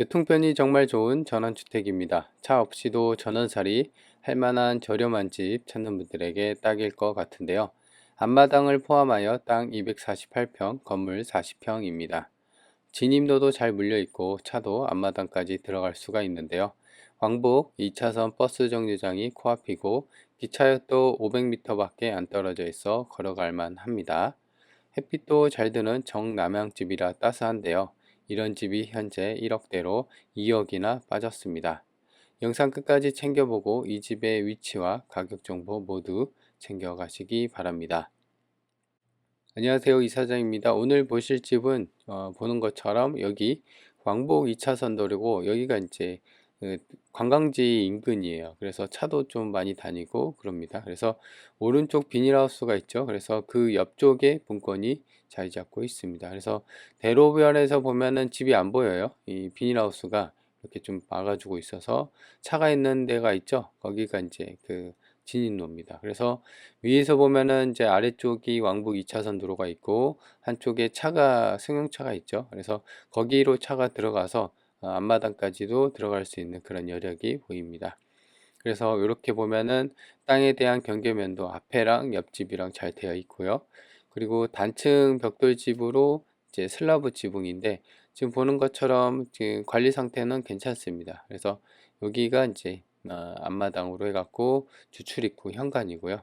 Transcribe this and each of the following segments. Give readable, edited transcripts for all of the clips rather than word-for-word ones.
교통편이 정말 좋은 전원주택입니다. 차 없이도 전원살이 할 만한 저렴한 집 찾는 분들에게 딱일 것 같은데요. 앞마당을 포함하여 땅 248평, 건물 40평입니다. 진입로도 잘 물려 있고 차도 앞마당까지 들어갈 수가 있는데요. 왕복 2차선 버스 정류장이 코앞이고 기차역도 500m 밖에 안 떨어져 있어 걸어갈 만합니다. 햇빛도 잘 드는 정남향집이라 따스한데요. 이런 집이 현재 1억대로 2억이나 빠졌습니다. 영상 끝까지 챙겨보고 이 집의 위치와 가격 정보 모두 챙겨가시기 바랍니다. 안녕하세요, 이사장입니다. 오늘 보실 집은 보는 것처럼 여기 왕복 2차선 도로고 여기가 이제 그 관광지 인근이에요. 그래서 차도 좀 많이 다니고 그럽니다. 그래서 오른쪽 비닐하우스가 있죠. 그래서 그 옆쪽에 분권이 자리 잡고 있습니다. 그래서 대로변에서 보면은 집이 안 보여요. 이 비닐하우스가 이렇게 좀 막아주고 있어서 차가 있는 데가 있죠. 거기가 이제 그 진입로입니다. 그래서 위에서 보면은 이제 아래쪽이 왕복 2차선 도로가 있고 한쪽에 차가 승용차가 있죠. 그래서 거기로 차가 들어가서 앞마당까지도 들어갈 수 있는 그런 여력이 보입니다. 그래서 이렇게 보면은 땅에 대한 경계면도 앞에랑 옆집이랑 잘 되어 있고요. 그리고 단층 벽돌집으로 이제 슬라브 지붕인데 지금 보는 것처럼 지금 관리 상태는 괜찮습니다. 그래서 여기가 이제 앞마당으로 해갖고 주출입구 현관이고요.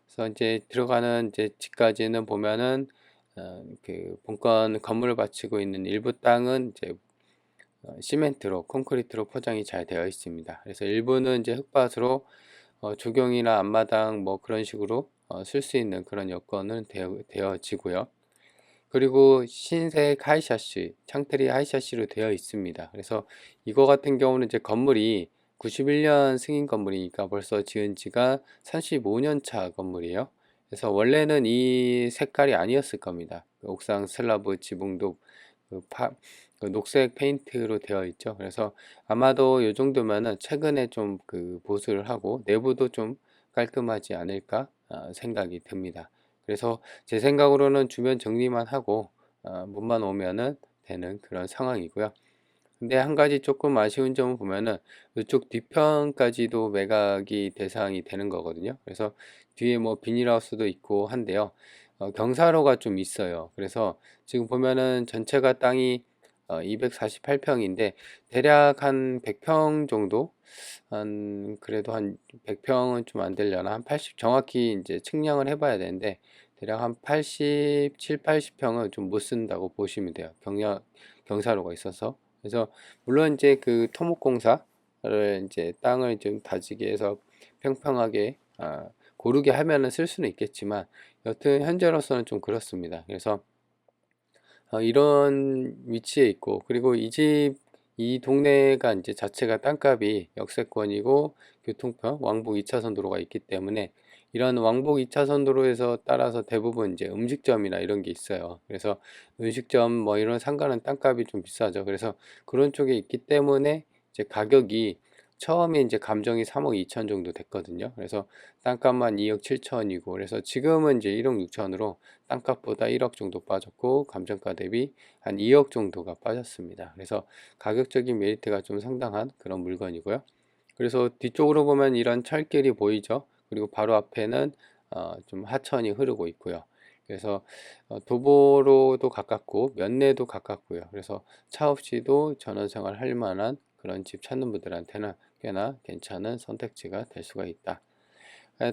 그래서 이제 들어가는 이제 집까지는 보면은 그 본건 건물을 바치고 있는 일부 땅은 이제 시멘트로 콘크리트로 포장이 잘 되어 있습니다. 그래서 일부는 이제 흙밭으로 조경이나 앞마당 뭐 그런 식으로 쓸 수 있는 그런 여건은 되어지고요. 그리고 흰색 하이샤시, 창틀이 하이샤시로 되어 있습니다. 그래서 이거 같은 경우는 이제 건물이 91년 승인 건물이니까 벌써 지은 지가 35년 차 건물이에요. 그래서 원래는 이 색깔이 아니었을 겁니다. 그 옥상 슬라브 지붕도 그 그 녹색 페인트로 되어 있죠. 그래서 아마도 이 정도면은 최근에 좀 그 보수를 하고 내부도 좀 깔끔하지 않을까 생각이 듭니다. 그래서 제 생각으로는 주변 정리만 하고 문만 오면은 되는 그런 상황이고요. 근데 한 가지 조금 아쉬운 점을 보면은 이쪽 뒤편까지도 매각이 대상이 되는 거거든요. 그래서 뒤에 뭐 비닐하우스도 있고 한데요. 경사로가 좀 있어요. 그래서 지금 보면은 전체가 땅이 248평인데 대략 한 100평 정도, 한 그래도 한 100평은 좀 안 되려나, 한 80, 정확히 이제 측량을 해봐야 되는데 대략 한 87, 80평은 좀 못 쓴다고 보시면 돼요. 경사로가 있어서. 그래서 물론 이제 그 토목공사를 이제 땅을 좀 다지게 해서 평평하게 고르게 하면은 쓸 수는 있겠지만 여튼 현재로서는 좀 그렇습니다. 그래서 이런 위치에 있고, 그리고 이 동네가 이제 자체가 땅값이 역세권이고 교통편 왕복 2차선 도로가 있기 때문에 이런 왕복 2차선 도로에서 따라서 대부분 이제 음식점이나 이런 게 있어요. 그래서 음식점 뭐 이런 상가는 땅값이 좀 비싸죠. 그래서 그런 쪽에 있기 때문에 이제 가격이 처음에 이제 감정이 3억 2천 정도 됐거든요. 그래서 땅값만 2억 7천이고, 그래서 지금은 이제 1억 6천으로 땅값보다 1억 정도 빠졌고 감정가 대비 한 2억 정도가 빠졌습니다. 그래서 가격적인 메리트가 좀 상당한 그런 물건이고요. 그래서 뒤쪽으로 보면 이런 철길이 보이죠. 그리고 바로 앞에는 좀 하천이 흐르고 있고요. 그래서 도보로도 가깝고 면내도 가깝고요. 그래서 차 없이도 전원생활 할 만한 그런 집 찾는 분들한테는 꽤나 괜찮은 선택지가 될 수가 있다.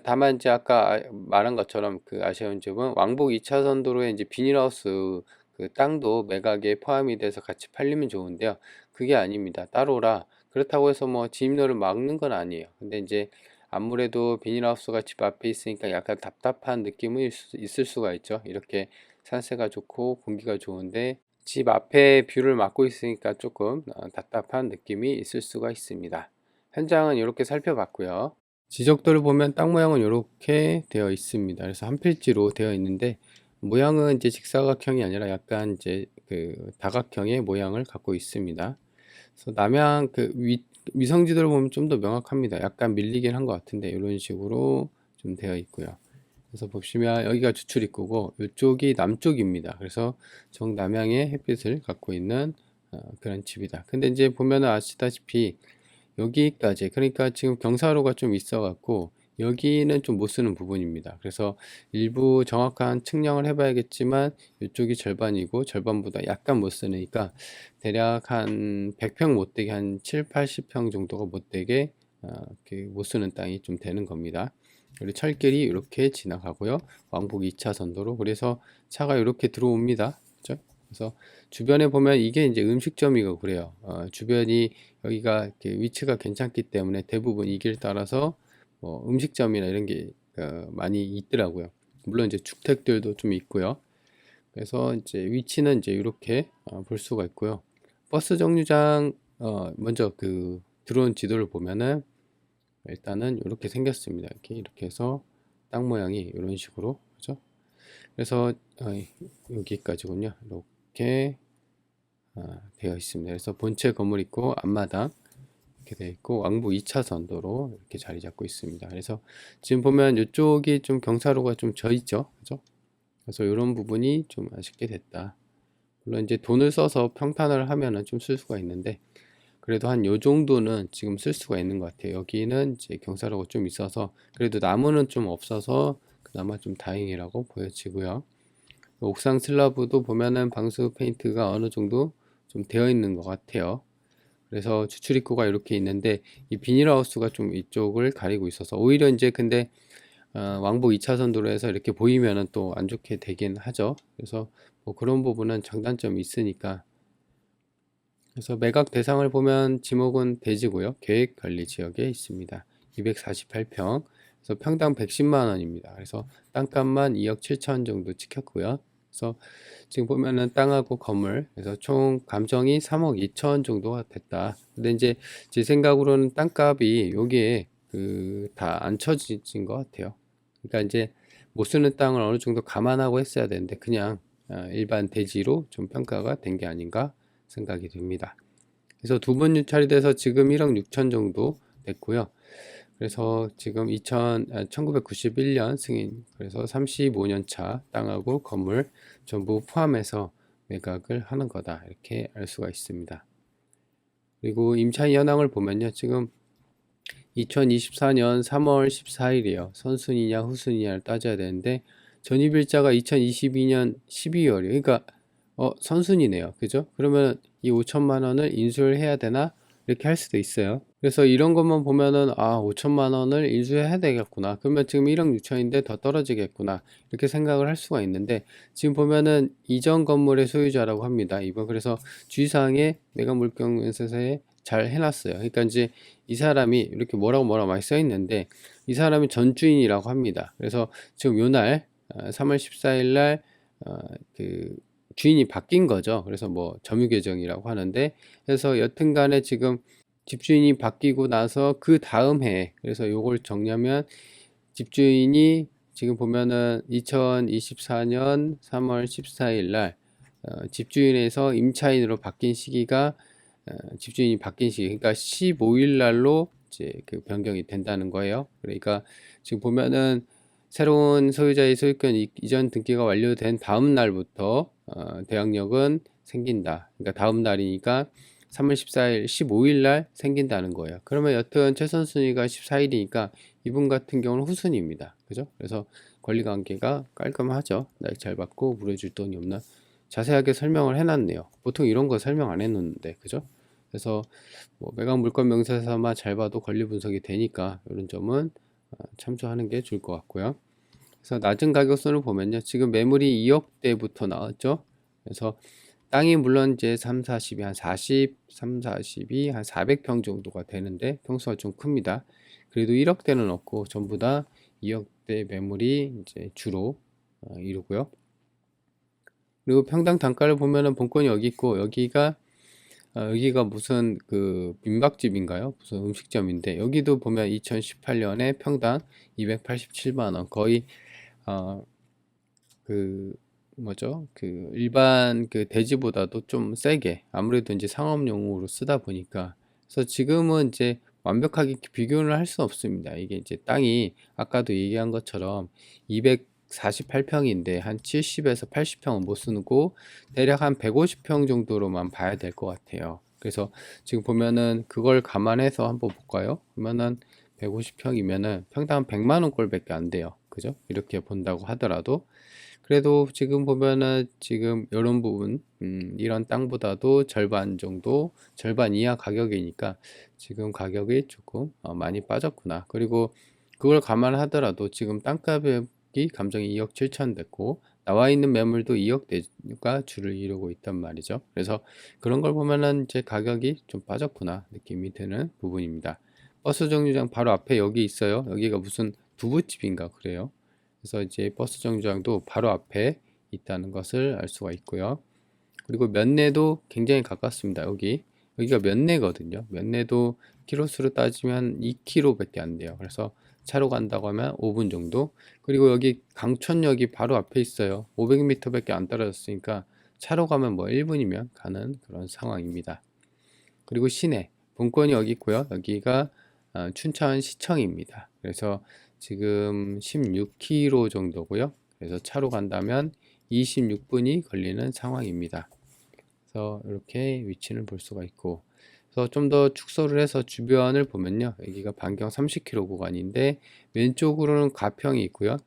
다만 이제 아까 말한 것처럼 그 아쉬운 점은 왕복 2차선 도로에 이제 비닐하우스 그 땅도 매각에 포함이 돼서 같이 팔리면 좋은데요. 그게 아닙니다. 따로라. 그렇다고 해서 뭐 진입로를 막는 건 아니에요. 근데 이제 아무래도 비닐하우스가 집 앞에 있으니까 약간 답답한 느낌은 있을 수가 있죠. 이렇게 산세가 좋고 공기가 좋은데 집 앞에 뷰를 막고 있으니까 조금 답답한 느낌이 있을 수가 있습니다. 현장은 이렇게 살펴봤고요. 지적도를 보면 땅 모양은 이렇게 되어 있습니다. 그래서 한 필지로 되어 있는데 모양은 이제 직사각형이 아니라 약간 이제 그 다각형의 모양을 갖고 있습니다. 그래서 남향 그 위성 지도를 보면 좀 더 명확합니다. 약간 밀리긴 한 것 같은데 이런 식으로 좀 되어 있고요. 그래서 보시면 여기가 주출 입구고 이쪽이 남쪽입니다. 그래서 정남향의 햇빛을 갖고 있는 그런 집이다. 근데 이제 보면은 아시다시피 여기까지, 그러니까 지금 경사로가 좀 있어 갖고 여기는 좀 못 쓰는 부분입니다. 그래서 일부 정확한 측량을 해봐야겠지만 이쪽이 절반이고 절반보다 약간 못 쓰니까 대략 한 100평 못 되게 한 7, 80평 정도가 못 되게 못 쓰는 땅이 좀 되는 겁니다. 그리고 철길이 이렇게 지나가고요. 왕복 2차선 도로. 그래서 차가 이렇게 들어옵니다. 그죠? 그래서 주변에 보면 이게 이제 음식점이고 그래요. 주변이 여기가 이렇게 위치가 괜찮기 때문에 대부분 이 길 따라서 뭐 음식점이나 이런 게 많이 있더라고요. 물론 이제 주택들도 좀 있고요. 그래서 이제 위치는 이제 이렇게 볼 수가 있고요. 버스 정류장 먼저 그 들어온 지도를 보면은 일단은 이렇게 생겼습니다. 이렇게 해서 땅 모양이 이런 식으로, 그죠? 그래서 여기까지군요. 이렇게 되어 있습니다. 그래서 본체 건물 있고 앞마당 이렇게 되어 있고 왕복 2차선 도로 이렇게 자리 잡고 있습니다. 그래서 지금 보면 이쪽이 좀 경사로가 좀 져 있죠, 그죠? 그래서 이런 부분이 좀 아쉽게 됐다. 물론 이제 돈을 써서 평탄을 하면은 좀 쓸 수가 있는데 그래도 한 요 정도는 지금 쓸 수가 있는 것 같아요. 여기는 이제 경사로가 좀 있어서 그래도 나무는 좀 없어서 그나마 좀 다행이라고 보여지고요. 옥상 슬라브도 보면은 방수 페인트가 어느 정도 좀 되어 있는 것 같아요. 그래서 추출입구가 이렇게 있는데 이 비닐하우스가 좀 이쪽을 가리고 있어서 오히려 이제 근데 왕복 2차선 도로에서 이렇게 보이면은 또 안 좋게 되긴 하죠. 그래서 뭐 그런 부분은 장단점이 있으니까. 그래서 매각 대상을 보면 지목은 대지고요. 계획관리지역에 있습니다. 248평. 그래서 평당 110만 원입니다. 그래서 땅값만 2억 7천 정도 찍혔고요. 그래서 지금 보면은 땅하고 건물, 그래서 총 감정이 3억 2천 정도가 됐다. 근데 이제 제 생각으로는 땅값이 여기에 다 안 쳐진 것 같아요. 그러니까 이제 못 쓰는 땅을 어느 정도 감안하고 했어야 되는데 그냥 일반 대지로 좀 평가가 된 게 아닌가 생각이 듭니다. 그래서 두 번 유찰이 돼서 지금 1억 6천 정도 됐고요. 그래서 지금 1991년 승인, 그래서 35년 차 땅하고 건물 전부 포함해서 매각을 하는 거다. 이렇게 알 수가 있습니다. 그리고 임차인 현황을 보면요. 지금 2024년 3월 14일이에요. 선순위냐 후순위냐를 따져야 되는데 전입일자가 2022년 12월이에요. 그러니까 선순위네요. 그죠? 그러면 이 5천만 원을 인수를 해야 되나? 이렇게 할 수도 있어요. 그래서 이런 것만 보면은 5천만 원을 인수해야 되겠구나. 그러면 지금 1억 6천인데 더 떨어지겠구나. 이렇게 생각을 할 수가 있는데 지금 보면은 이전 건물의 소유자라고 합니다. 이번 그래서 주의사항에 매각 물권세서에 잘 해놨어요. 그러니까 이제 이 사람이 이렇게 뭐라고 많이 써 있는데 이 사람이 전 주인이라고 합니다. 그래서 지금 요날 3월 14일 날 주인이 바뀐 거죠. 그래서 뭐 점유계정이라고 하는데 그래서 여튼간에 지금 집주인이 바뀌고 나서 그 다음 해에 그래서 요걸 정리하면 집주인이 지금 보면은 2024년 3월 14일 날 집주인에서 임차인으로 바뀐 시기가 집주인이 바뀐 시기 그러니까 15일 날로 이제 변경이 된다는 거예요. 그러니까 지금 보면은 새로운 소유자의 소유권 이전 등기가 완료된 다음 날부터 대항력은 생긴다. 그러니까 다음 날이니까 3월 14일, 15일 날 생긴다는 거예요. 그러면 여튼 최선 순위가 14일이니까 이분 같은 경우는 후순위입니다. 그죠? 그래서 권리 관계가 깔끔하죠. 날 잘 받고 물어줄 돈이 없나? 자세하게 설명을 해놨네요. 보통 이런 거 설명 안 해놓는데, 그죠? 그래서 뭐 매각 물권 명세서만 잘 봐도 권리 분석이 되니까 이런 점은 참조하는 게 좋을 것 같고요. 그래서 낮은 가격선을 보면요. 지금 매물이 2억대부터 나왔죠. 그래서 땅이 물론 이제 3, 40이 한 40, 3, 40이 한 400평 정도가 되는데 평수가 좀 큽니다. 그래도 1억대는 없고 전부 다 2억대 매물이 이제 주로 이루고요. 그리고 평당 단가를 보면은 본권이 여기 있고 여기가 무슨 민박집인가요? 무슨 음식점인데 여기도 보면 2018년에 평당 287만 원 거의 어, 뭐죠? 일반 대지보다도 좀 세게 아무래도 이제 상업용으로 쓰다 보니까 그래서 지금은 이제 완벽하게 비교를 할 수 없습니다. 이게 이제 땅이 아까도 얘기한 것처럼 248평인데 한 70에서 80평은 못 쓰고 대략 한 150평 정도로만 봐야 될 것 같아요. 그래서 지금 보면은 그걸 감안해서 한번 볼까요? 그러면은 150평이면은 평당 100만 원 꼴밖에 안 돼요. 그죠? 이렇게 본다고 하더라도 그래도 지금 보면은 지금 이런 부분 이런 땅보다도 절반 정도 절반 이하 가격이니까 지금 가격이 조금 많이 빠졌구나. 그리고 그걸 감안하더라도 지금 땅가격이 감정이 2억 7천 됐고 나와 있는 매물도 2억 대가 주를 이루고 있단 말이죠. 그래서 그런 걸 보면은 이제 가격이 좀 빠졌구나 느낌이 드는 부분입니다. 버스 정류장 바로 앞에 여기 있어요. 여기가 무슨 두부집인가 그래요. 그래서 이제 버스 정류장도 바로 앞에 있다는 것을 알 수가 있고요. 그리고 면내도 굉장히 가깝습니다. 여기가 면내거든요. 면내도 키로수로 따지면 2km밖에 안 돼요. 그래서 차로 간다고 하면 5분 정도. 그리고 여기 강촌역이 바로 앞에 있어요. 500m밖에 안 떨어졌으니까 차로 가면 뭐 1분이면 가는 그런 상황입니다. 그리고 시내 본권이 여기 있고요. 여기가 춘천시청입니다. 그래서 지금 16km 정도고요. 그래서 차로 간다면 26분이 걸리는 상황입니다. 그래서 이렇게 위치를 볼 수가 있고, 그래서 좀 더 축소를 해서 주변을 보면요. 여기가 반경 30km 구간인데 왼쪽으로는 가평이 있고요.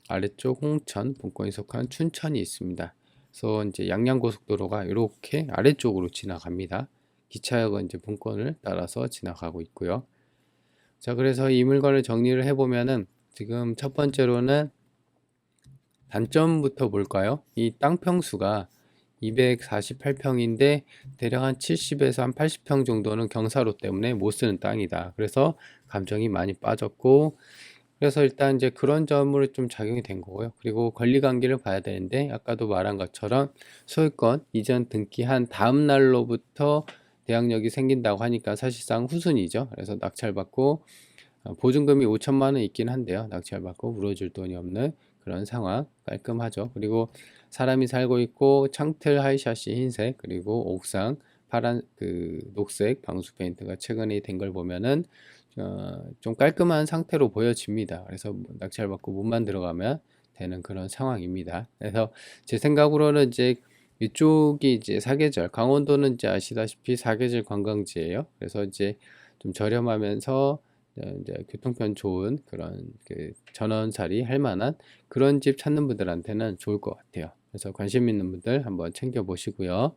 아래쪽 홍천, 본권에 속한 춘천이 있습니다. 그래서 이제 양양고속도로가 이렇게 아래쪽으로 지나갑니다. 기차역은 이제 본권을 따라서 지나가고 있고요. 자, 그래서 이 물건을 정리를 해보면은 지금 첫 번째로는 단점부터 볼까요? 이 땅 평수가 248평인데 대략 한 70에서 한 80평 정도는 경사로 때문에 못 쓰는 땅이다. 그래서 감정이 많이 빠졌고 그래서 일단 이제 그런 점으로 좀 작용이 된 거고요. 그리고 권리관계를 봐야 되는데 아까도 말한 것처럼 소유권 이전 등기한 다음 날로부터 대항력이 생긴다고 하니까 사실상 후순위죠. 그래서 낙찰받고 보증금이 5천만 원 있긴 한데요. 낙찰받고 물어줄 돈이 없는 그런 상황 깔끔하죠. 그리고 사람이 살고 있고 창틀 하이샷이 흰색 그리고 옥상 파란 녹색 방수 페인트가 최근에 된 걸 보면은 좀 깔끔한 상태로 보여집니다. 그래서 낙찰받고 문만 들어가면 되는 그런 상황입니다. 그래서 제 생각으로는 이제 이쪽이 이제 사계절, 강원도는 이제 아시다시피 사계절 관광지예요. 그래서 이제 좀 저렴하면서 이제 교통편 좋은 그런 전원살이 할 만한 그런 집 찾는 분들한테는 좋을 것 같아요. 그래서 관심 있는 분들 한번 챙겨 보시고요.